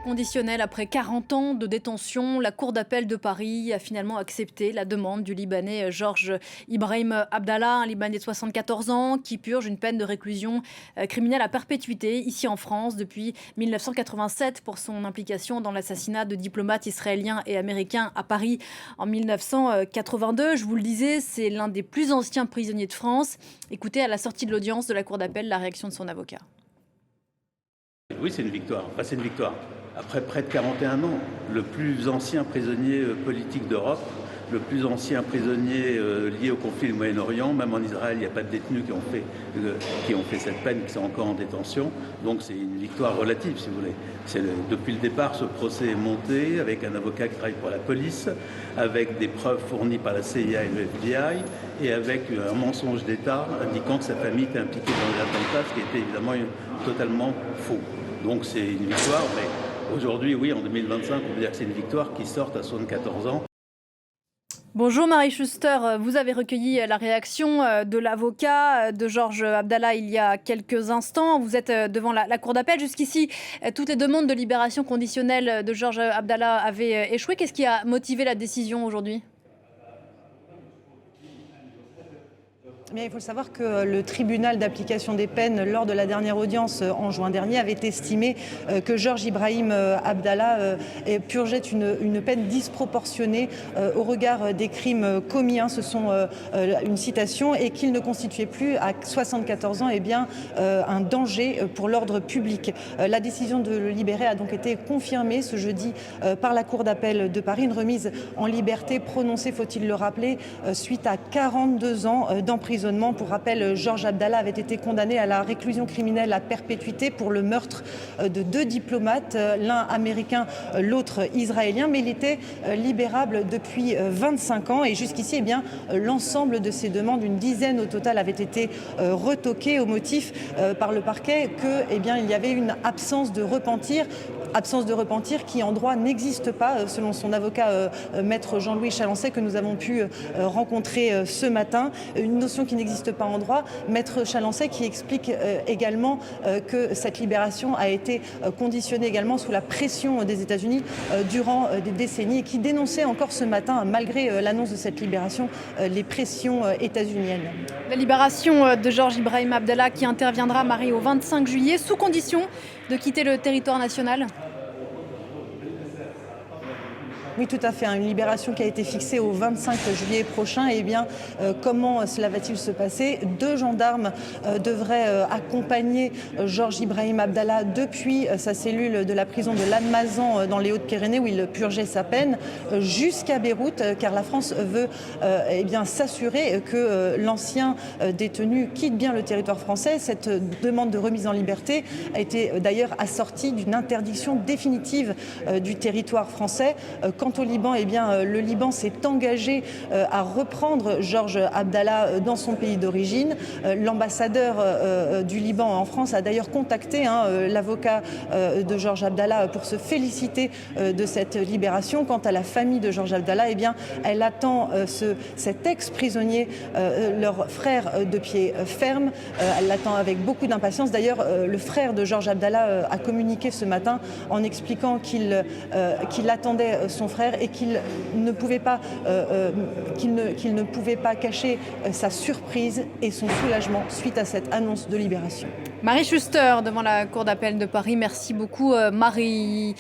conditionnelle après 40 ans de détention. La Cour d'appel de Paris a finalement accepté la demande du Libanais Georges Ibrahim Abdallah, un Libanais de 74 ans qui purge une peine de réclusion criminelle à perpétuité ici en France depuis 1987 pour son implication dans l'assassinat de diplomates israéliens et américains à Paris en 1982. Je vous le disais, c'est l'un des plus anciens prisonniers de France. Écoutez à la sortie de l'audience de la Cour d'appel la réaction de son avocat. Oui, c'est une victoire. Enfin, c'est une victoire. Après près de 41 ans, le plus ancien prisonnier politique d'Europe, le plus ancien prisonnier lié au conflit du Moyen-Orient, même en Israël, il n'y a pas de détenus qui ont fait cette peine, qui sont encore en détention. Donc c'est une victoire relative, si vous voulez. Depuis le départ, ce procès est monté avec un avocat qui travaille pour la police, avec des preuves fournies par la CIA et le FBI, et avec un mensonge d'État indiquant que sa famille était impliquée dans les attentats, ce qui était évidemment totalement faux. Donc c'est une victoire, mais aujourd'hui, oui, en 2025, on peut dire que c'est une victoire qui sort à 74 ans. Bonjour Marie Schuster, vous avez recueilli la réaction de l'avocat de Georges Abdallah il y a quelques instants. Vous êtes devant la Cour d'appel. Jusqu'ici, toutes les demandes de libération conditionnelle de Georges Abdallah avaient échoué. Qu'est-ce qui a motivé la décision aujourd'hui ? Mais il faut savoir que le tribunal d'application des peines, lors de la dernière audience en juin dernier, avait estimé que Georges Ibrahim Abdallah purgeait une peine disproportionnée au regard des crimes commis. Ce sont une citation, et qu'il ne constituait plus à 74 ans un danger pour l'ordre public. La décision de le libérer a donc été confirmée ce jeudi par la Cour d'appel de Paris. Une remise en liberté prononcée, faut-il le rappeler, suite à 42 ans d'emprisonnement. Pour rappel, Georges Abdallah avait été condamné à la réclusion criminelle à perpétuité pour le meurtre de 2 diplomates, l'un américain, l'autre israélien, mais il était libérable depuis 25 ans et jusqu'ici, l'ensemble de ces demandes, une dizaine au total, avaient été retoquées au motif par le parquet qu'il y avait une absence de repentir qui en droit n'existe pas, selon son avocat maître Jean-Louis Chalancet, que nous avons pu rencontrer ce matin. Une notion qui n'existe pas en droit. Maître Chalancet qui explique également que cette libération a été conditionnée également sous la pression des États-Unis durant des décennies, et qui dénonçait encore ce matin, malgré l'annonce de cette libération, les pressions états-uniennes. La libération de Georges Ibrahim Abdallah qui interviendra, Marie, au 25 juillet, sous condition de quitter le territoire national. Oui, tout à fait. Une libération qui a été fixée au 25 juillet prochain. Comment cela va-t-il se passer ? 2 gendarmes devraient accompagner Georges Ibrahim Abdallah depuis sa cellule de la prison de Lannemezan dans les Hautes-Pyrénées, où il purgeait sa peine, jusqu'à Beyrouth, car la France veut s'assurer que l'ancien détenu quitte bien le territoire français. Cette demande de remise en liberté a été d'ailleurs assortie d'une interdiction définitive du territoire français. Quant au Liban, le Liban s'est engagé à reprendre Georges Abdallah dans son pays d'origine. L'ambassadeur du Liban en France a d'ailleurs contacté l'avocat de Georges Abdallah pour se féliciter de cette libération. Quant à la famille de Georges Abdallah, elle attend cet ex-prisonnier, leur frère, de pied ferme. Elle l'attend avec beaucoup d'impatience. D'ailleurs, le frère de Georges Abdallah a communiqué ce matin en expliquant qu'il attendait son frère et qu'il ne pouvait pas cacher sa surprise et son soulagement suite à cette annonce de libération. Marie Schuster devant la Cour d'appel de Paris. Merci beaucoup Marie.